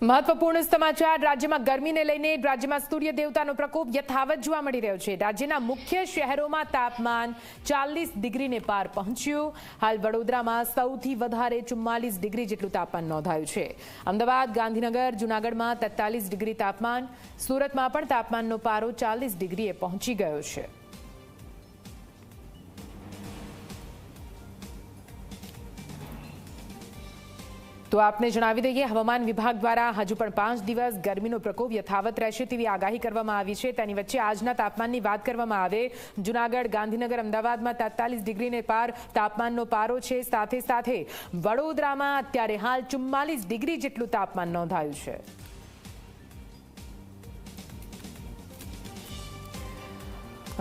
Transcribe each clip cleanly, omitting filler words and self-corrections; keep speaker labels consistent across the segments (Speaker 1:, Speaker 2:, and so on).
Speaker 1: મહત્વપૂર્ણ સમાચાર રાજ્યમાં ગરમીને લઈને રાજ્યમાં સૂર્ય દેવતાનો પ્રકોપ યથાવત જોવા મળી રહ્યો છે। રાજ્યના મુખ્ય શહેરોમાં તાપમાન 40 ડિગ્રીને પાર પહોંચ્યું। હાલ વડોદરામાં સૌથી વધારે 44 ડિગ્રી જેટલું તાપમાન નોંધાયું છે। અમદાવાદ, ગાંધીનગર, જૂનાગઢમાં 43 ડિગ્રી તાપમાન, સુરતમાં પણ તાપમાનનો પારો 40 ડિગ્રીએ પહોંચી ગયો છે। તો આપને જણાવી દઈએ, હવામાન વિભાગ દ્વારા હજુ પણ 5 દિવસ ગરમીનો પ્રકોપ યથાવત રહેશે તેવી આગાહી કરવામાં આવી છે। તેની વચ્ચે આજના તાપમાનની વાત કરવામાં આવે, જૂનાગઢ, ગાંધીનગર, અમદાવાદમાં 43 ડિગ્રીને પાર તાપમાનનો પારો છે। સાથે સાથે વડોદરામાં અત્યારે હાલ 44 ડિગ્રી જેટલું તાપમાન નોંધાયું છે।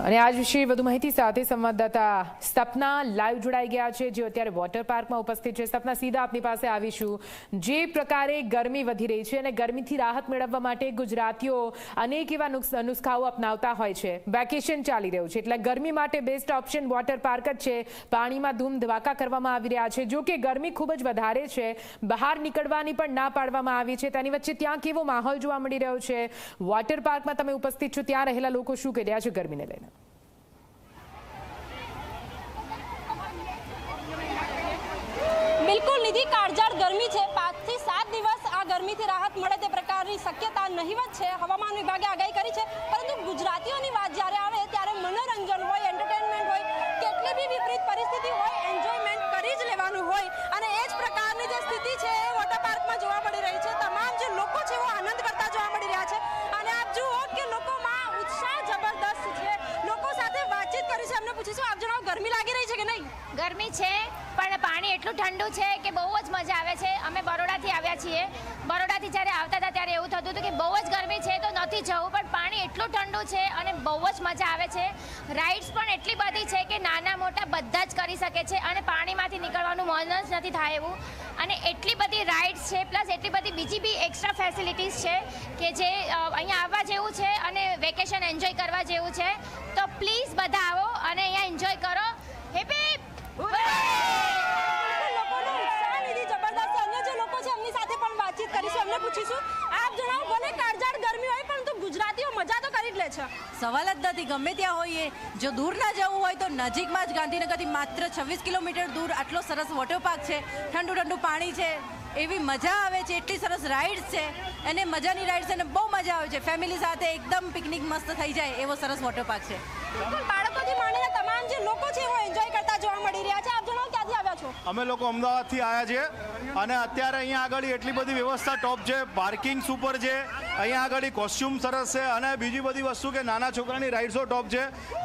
Speaker 1: અને આજ વિશે વધુ માહિતી સાથે સંવાદદાતા સપના લાઈવ જોડાઈ ગયા છે, જે અત્યારે વોટર પાર્કમાં ઉપસ્થિત છે। સપના, સીધા આપની પાસે આવીશું। જે પ્રકારે ગરમી વધી રહી છે અને ગરમીથી રાહત મેળવવા માટે ગુજરાતીઓ અનેક એવા નુસ્ખાઓ અપનાવતા હોય છે। વેકેશન ચાલી રહ્યું છે એટલે ગરમી માટે બેસ્ટ ઓપ્શન વોટર પાર્ક જ છે। પાણીમાં ધૂમ ધમાકા કરવામાં આવી રહ્યા છે। જો કે ગરમી ખૂબ જ વધારે છે, બહાર નીકળવાની પણ ના પાડવામાં આવી છે। તેની વચ્ચે ત્યાં કેવો માહોલ જોવા મળી રહ્યો છે? વોટર પાર્કમાં તમે ઉપસ્થિત છો, ત્યાં રહેલા લોકો શું કહી રહ્યા છે ગરમીને લઈને?
Speaker 2: બિલકુલ નિધિ, કાળઝાળ ગરમી છે। 5 થી 7 દિવસ આ ગરમીથી રાહત મળે તે પ્રકારની શક્યતા નહીવત છે। હવામાન વિભાગે આગાહી કરી છે, પરંતુ ગુજરાતીઓની વાત જ્યારે આવે ત્યારે મનોરંજન હોય, એન્ટરટેનમેન્ટ હોય, કેટલી બી વિપરીત પરિસ્થિતિ હોય, એન્જોયમેન્ટ કરી જ લેવાનું હોય। અને એ જ પ્રકારની જે સ્થિતિ છે એ વોટર પાર્કમાં જોવા મળી રહી છે। તમામ જે લોકો છે એઓ આનંદ કરતા જોવા મળી રહ્યા છે। અને આપ જુઓ કે લોકોમાં ઉત્સાહ જબરદસ્ત છે। લોકો સાથે વાતચીત કરી છે, એમને પૂછીશું, આપ જણાવો, ગરમી લાગી રહી છે કે નહીં?
Speaker 3: ગરમી છે, પણ પાણી એટલું ઠંડુ છે કે બહુ જ મજા આવે છે। અમે બરોડાથી આવ્યા છીએ। બરોડાથી જ્યારે આવતા હતા ત્યારે એવું થતું હતું કે બહુ જ ગરમી છે તો નથી જવું, પણ પાણી એટલું ઠંડુ છે અને બહુ જ મજા આવે છે। રાઇડ્સ પણ એટલી બધી છે કે નાના મોટા બધા જ કરી શકે છે અને પાણીમાંથી નીકળવાનું મન જ નથી થાય એવું। અને એટલી બધી રાઇડ્સ છે, પ્લસ એટલી બધી બીજી બી એક્સ્ટ્રા ફેસિલિટીઝ છે કે જે અહીંયા આવવા જેવું છે અને વેકેશન એન્જોય કરવા જેવું છે। તો પ્લીઝ બધા આવો અને અહીંયા એન્જોય કરો। હેપી
Speaker 2: આપ જણાવો, ભલે કાળઝાળ ગરમી હોય પરંતુ ગુજરાતીઓ મજા તો કરી જ લે છે।
Speaker 4: સવાલ જ નથી, ગમે ત્યાં હોઈએ, જો દૂર ના જવું હોય તો નજીકમાં જ ગાંધીનગરથી માત્ર 26 કિલોમીટર દૂર આટલો સરસ વોટર પાર્ક છે। ઠંડુ ઠંડુ પાણી છે, એવી મજા આવે છે, એટલી સરસ રાઇડ્સ છે અને મજાની રાઇડ્સ અને બહુ મજા આવે છે। ફેમિલી સાથે એકદમ પિકનિક મસ્ત થઈ જાય એવો સરસ વોટર પાર્ક છે।
Speaker 2: બાળકોથી માંડીને તમામ જે લોકો છે એઓ એન્જોય કરતા જોવા મળી રહ્યા છે। આપ જણાવો, ક્યાંથી આવ્યા છો?
Speaker 5: અમે લોકો અમદાવાદથી આવ્યા છીએ અને અત્યારે અહીંયા આગળ એટલી બધી વ્યવસ્થા ટોપ છે, પાર્કિંગ સુપર છે, અહીંયા આગળ કોસ્ચ્યુમ સરસ છે અને બીજી બધી વસ્તુ કે નાના છોકરાની રાઇડ્સો ટોપ છે।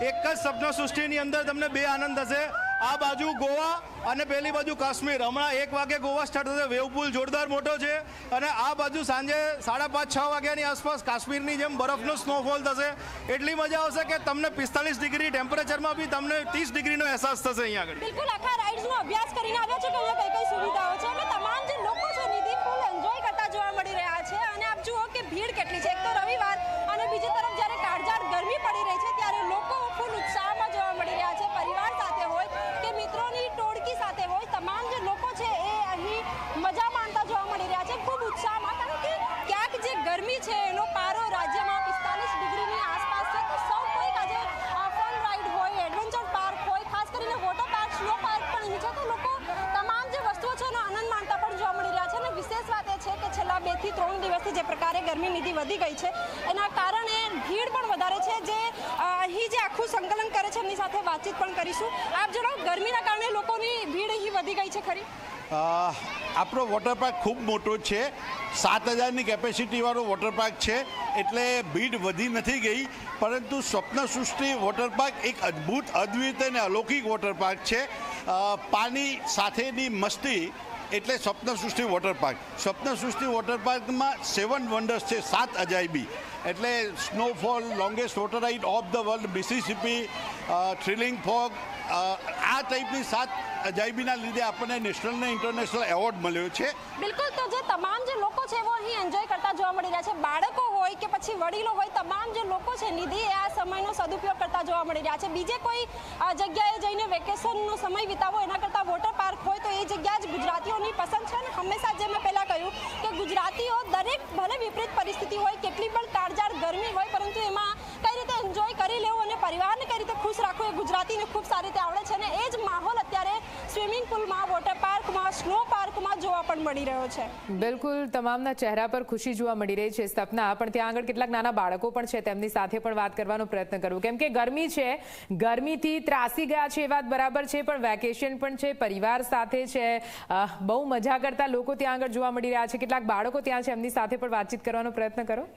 Speaker 5: એક જ સપના સૃષ્ટિની અંદર તમને બે આનંદ થશે। આ બાજુ ગોવા અને પેલી બાજુ કાશ્મીર। હમણાં 1 વાગે ગોવા સ્ટાર્ટ થશે, વેવ પુલ જોરદાર મોટો છે અને આ બાજુ સાંજે 5:30-6 વાગ્યાની આસપાસ કાશ્મીરની જેમ બરફનો સ્નોફોલ થશે। એટલી મજા આવશે કે તમને 45 ડિગ્રી ટેમ્પરેચરમાં બી તમને 30 ડિગ્રીનો અહેસાસ થશે અહીંયા આગળ।
Speaker 2: બિલકુલ, આખા રાઇડ્સનો અભ્યાસ કરીને આવ્યા છો કે અહીંયા કઈ કઈ સુવિધાઓ છે અને તમામ જે લોકો છે નિધિ ફૂલ એન્જોય કરતા જોવા મળી રહ્યા છે। અને આપ જુઓ કે ભીડ કેટલી છે, એક તો રવિવાર અને બીજી તરફ જ્યારે કાળઝાળ ગરમી પડી રહી છે ત્યારે લોકો ફૂલ ઉત્સાહમાં જોવા મળી રહ્યા છે। પરિવાર સાથે હોય કે મિત્રોની ટોળકી સાથે હોય, તમામ જે લોકો છે એ અહીં મજા માણતા જોવા મળી રહ્યા છે, ખૂબ ઉત્સાહમાં। કારણ કે ક્યાંક જે ગરમી છે એનો પારો રાજ્યમાં 45 ડિગ્રીની આસપાસ છે। તો સૌ કોઈક આજે ફન રાઇડ હોય, એડવેન્ચર પાર્ક હોય, ખાસ કરીને વોટર પાર્ક, સ્નો પાર્ક પણ અહીં છે, તો લોકો તમામ જે વસ્તુઓ છે એનો આનંદ માણતા પણ જોવા મળી રહ્યા છે। અને વિશેષ વાત એ છે કે છેલ્લા 2 થી 3 દિવસથી જે પ્રકારે ગરમી નિધિ વધી ગઈ છે એના કારણે ભીડ પણ વધારે છે। જે અહીં જે આખું સંકલન કરે છે એમની સાથે વાતચીત પણ કરીશું। આપ જણાવો, ગરમીના કારણે લોકોની ભીડ અહીં વધી ગઈ છે ખરી?
Speaker 6: આપણો વોટર પાર્ક ખૂબ મોટો છે, 7000ની કેપેસિટીવાળો વોટર પાર્ક છે, એટલે ભીડ વધી નથી ગઈ। પરંતુ સ્વપ્ન સૃષ્ટિ વોટર પાર્ક એક અદ્ભુત, અદ્વિતીય અને અલૌકિક વોટર પાર્ક છે। પાણી સાથેની મસ્તી એટલે સ્વપ્ન સૃષ્ટિ વોટર પાર્ક। સ્વપ્ન સૃષ્ટિ વોટર પાર્કમાં 7 વન્ડર્સ છે, 7 અજાયબી। એટલે snowfall, longest water ride of the world, Mississippi, thrilling fog, આ ટાઈપની 7 અજાયબીના લીધે આપણને નેશનલ ને ઇન્ટરનેશનલ એવોર્ડ મળ્યો છે।
Speaker 2: બિલકુલ, તો જે તમામ જે લોકો છે એવો અહીં એન્જોય કરતા જોવા મળી રહ્યા છે। બાળકો હોય કે પછી વડીલો હોય, તમામ જે લોકો છે નિધિ એ આ સમયનો સદુપયોગ કરતા જોવા મળી રહ્યા છે। બીજે કોઈ જગ્યાએ જઈને વેકેશનનો સમય વિતાવો એના કરતાં વોટર પાર્ક હોય તો એ જગ્યા જ ગુજરાતીઓની પસંદ છે। અને હંમેશા જે મેં પહેલાં કહ્યું કે ગુજરાતીઓ દરેક ભલે વિપરીત પરિસ્થિતિ હોય, કેટલી પણ કાળઝાળ ગરમી હોય, પરંતુ એમાં કઈ રીતે એન્જોય કરી લેવું અને પરિવારને કઈ રીતે ખુશ રાખવું એ ગુજરાતીને ખૂબ સારી રીતે આવડે છે. અને એ જ માહોલ અત્યારે સ્વિમિંગ પુલમાં, વોટર પાર્કમાં, સ્નો પાર્કમાં જોવા પણ મળી રહ્યો છે.
Speaker 1: બિલકુલ, તમામના ચહેરા પર ખુશી જોવા મળી રહી છે. સપના, પણ ત્યાં આગળ કેટલાક નાના બાળકો પણ છે, તેમની સાથે પણ વાત કરવાનો પ્રયત્ન કરું, કેમ કે ગરમી છે, ગરમીથી ત્રાસી ગયા છે એ વાત બરાબર છે, પણ વેકેશન પણ છે, પરિવાર સાથે છે, બહુ મજા કરતા લોકો ત્યાં આગળ જોવા મળી રહ્યા છે. કેટલાક બાળકો ત્યાં છે, એમની સાથે પણ વાતચીત કરવાનો પ્રયત્ન કરો.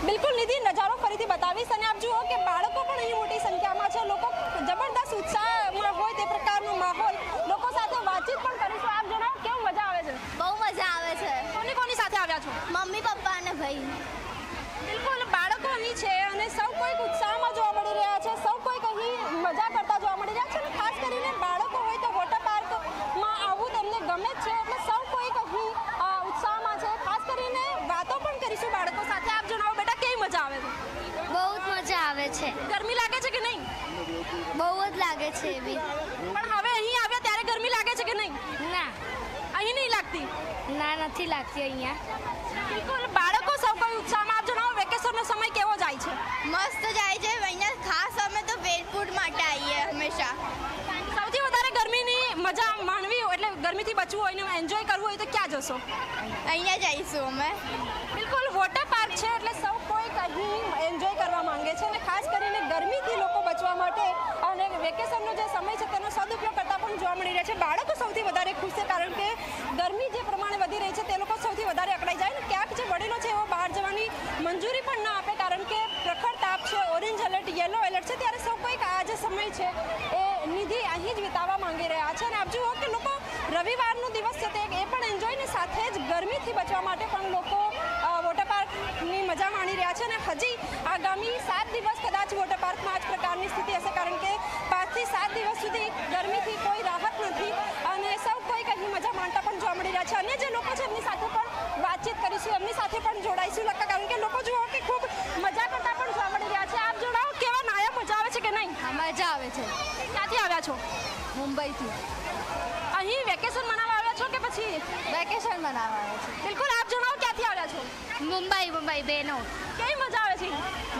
Speaker 2: બિલકુલ નિધિ, નજારો ફરીથી બતાવીશ અને આપ જુઓ કે બાળકો પણ અહીં મોટી સંખ્યામાં છે. લોકો જબરદસ્ત ઉત્સાહમાં હોય તે પ્રકારનો માહોલ, લોકો સાથે વાતચીત પણ કરીશું. આપ જણાવો, કેવું મજા આવે છે?
Speaker 7: બહુ મજા આવે છે.
Speaker 2: કોની સાથે આવ્યા છો?
Speaker 7: મમ્મી, પપ્પા અને ભાઈ.
Speaker 2: બિલકુલ, બાળકો અહીં છે અને સૌ કોઈક ઉત્સાહમાં જોવા મળી રહ્યા છે. સૌ કોઈક અહીં મજા કરતા જોવા મળી રહ્યા છે અને ખાસ કરીને બાળકો હોય તો વોટર પાર્કમાં આવવું તેમને ગમે જ છે, એટલે સૌ કોઈક અહીં ઉત્સાહમાં છે. ખાસ કરીને વાતો પણ કરીશું બાળકો સાથે. આપ જણાવો બેટા, કેવી મજા આવે છે?
Speaker 7: બહુ જ મજા આવે છે.
Speaker 2: ગરમી લાગે છે કે નહીં?
Speaker 7: બહુ જ લાગે છે એવી.
Speaker 2: પણ હવે અહીં આવ્યા ત્યારે ગરમી લાગે છે કે નહીં?
Speaker 7: ના,
Speaker 2: અહીં નહીં લાગતી?
Speaker 7: ના નથી લાગતી અહીંયા.
Speaker 2: બિલકુલ, બાળકો સૌ કોઈ ઉત્સાહમાં. આપ જણાવો, વેકેશનનો સમય કેવો જાય છે?
Speaker 7: મસ્ત જાય છે. અહીંયા ખાસ અમે તો વેલફૂડ માટે આવીએ હંમેશા.
Speaker 2: સૌથી વધારે ગરમીની મજા માણવી હોય, એટલે ગરમીથી બચવું હોય ને એન્જોય કરવું હોય તો ક્યાં જશો?
Speaker 7: અહીંયા જઈશું અમે.
Speaker 2: બિલકુલ, વોટર પાર્ક છે એટલે સૌ કોઈ અહીં એન્જોય કરવા માંગે છે અને ખાસ કરીને ગરમીથી લોકો બચવા માટે અને વેકેશનનો જે સમય છે તેનો સદુપયોગ કરતા પણ જોવા મળી રહ્યા છે. બાળકો સૌથી વધારે ખુશ છે, કારણ કે ગરમી જે પ્રમાણે વધી રહી છે તે લોકો સૌથી વધારે અકળાઈ જાય ને ક્યાંક જે વડીલો છે એવો બહાર જવાની મંજૂરી પણ ના આપે, કારણ કે પ્રખર તાપ છે, ઓરેન્જ એલર્ટ, યલો એલર્ટ છે, ત્યારે સૌ કોઈક આ જે સમય છે એ નિધિ અહીં જ વિતાવવા માંગી રહ્યા છે. અને આપ જુઓ કે લોકો રવિવારનો દિવસ છે તે એ પણ એન્જોયની સાથે જ ગરમીથી બચવા માટે પણ લોકો વોટર પાર્કની મજા માણી રહ્યા છે. અને હજી આગામી 7 દિવસ કદાચ વોટર પાર્કમાં આ જ પ્રકારની સ્થિતિ હશે, કારણ કે 5 થી 7 દિવસ સુધી ગરમીથી કોઈ રાહત નથી અને સૌ કોઈક અહીં મજા માણતા પણ જોવા મળી રહ્યા છે. અને જે લોકો છે એમની સાથે પણ વાતચીત કરીશું, એમની સાથે પણ જોડાઈશું, કારણ કે લોકો જુઓ કે ખૂબ મજા કરતા પણ જોવા મળી રહ્યા છે. આપ જણાવો, કેવા નાયા મજા આવે છે કે નહીં?
Speaker 7: મજા આવે છે.
Speaker 2: ક્યાંથી આવ્યા છો?
Speaker 7: મુંબઈથી.
Speaker 2: અહીં વેકેશન મનાવવા આવ્યા છો કે પછી
Speaker 7: વેકેશન મનાવવા આવે છે.
Speaker 2: બિલકુલ, આપ જણાવો, ક્યાંથી આવ્યા છો?
Speaker 7: મુંબઈ બેનો.
Speaker 2: કેવી મજા આવે છે?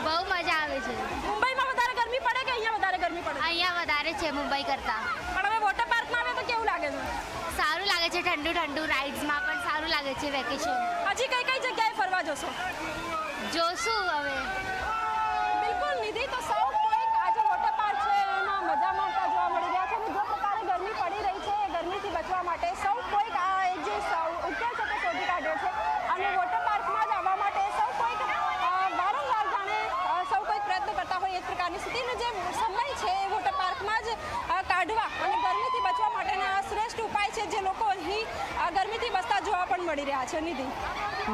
Speaker 7: બહુ મજા આવે છે.
Speaker 2: મુંબઈમાં વધારે ગરમી પડે કે અહીંયા વધારે ગરમી પડે?
Speaker 7: અહીંયા વધારે છે મુંબઈ કરતાં.
Speaker 2: પણ હવે વોટર પાર્કમાં આવે તો કેવું લાગે છે?
Speaker 7: સારું લાગે છે. ઠંડુ ઠંડુ રાઇડ્સમાં પણ સારું લાગે છે. વેકેશન
Speaker 2: હજી કઈ કઈ જગ્યાએ ફરવા જશો?
Speaker 7: જોશું હવે.
Speaker 2: બિલકુલ નિધિ, તો સૌ કોઈક આજે વોટર પાર્ક છે એમાં મજા માણતા જોવા મળી રહ્યા છે. અને જે પ્રકારે ગરમી પડી રહી છે એ ગરમીથી બચવા માટે સૌ કોઈક આ એક જે ઉકેલ છે તે શોધી કાઢ્યો છે અને વોટર પાર્કમાં જ આવવા માટે સૌ કોઈક વારંવાર જાણે સૌ કોઈક પ્રયત્ન કરતા હોય એ જ પ્રકારની સ્થિતિનો જે સમય છે એ વોટર પાર્કમાં જ કાઢવા અને ગરમીથી બચવા માટેના આ શ્રેષ્ઠ ઉપાય છે, જે લોકો અહીં ગરમીથી બચતા જોવા પણ મળી રહ્યા છે. નિધિ,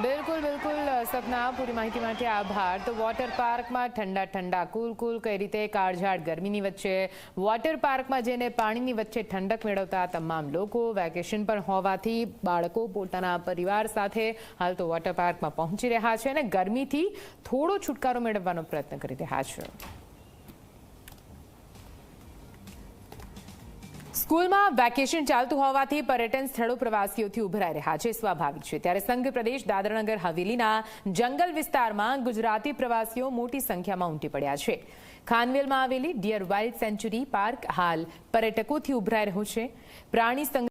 Speaker 1: બિલકુલ બિલકુલ સપના, પૂરી માહિતી માટે આભાર. તો વોટર પાર્કમાં ઠંડા ઠંડા કુલ કઈ રીતે કાળઝાળ ગરમીની વચ્ચે વોટર પાર્કમાં જઈને પાણીની વચ્ચે ઠંડક મેળવતા તમામ લોકો, વેકેશન પણ હોવાથી બાળકો પોતાના પરિવાર સાથે હાલ તો વોટર પાર્કમાં પહોંચી રહ્યા છે અને ગરમીથી થોડો છુટકારો મેળવવાનો પ્રયત્ન કરી રહ્યા છે. સ્કૂલમાં વેકેશન ચાલતું હોવાથી પર્યટન સ્થળો પ્રવાસીઓથી ઉભરાઈ રહ્યા છે, સ્વાભાવિક છે. ત્યારે સંઘ પ્રદેશ દાદરાનગર હવેલીના જંગલ વિસ્તારમાં ગુજરાતી પ્રવાસીઓ મોટી સંખ્યામાં ઉમટી પડ્યા છે. ખાનવેલમાં આવેલી ડિયર વાઇલ્ડ સેન્ચુરી પાર્ક હાલ પર્યટકોથી ઉભરાઈ રહ્યો છે. પ્રાણી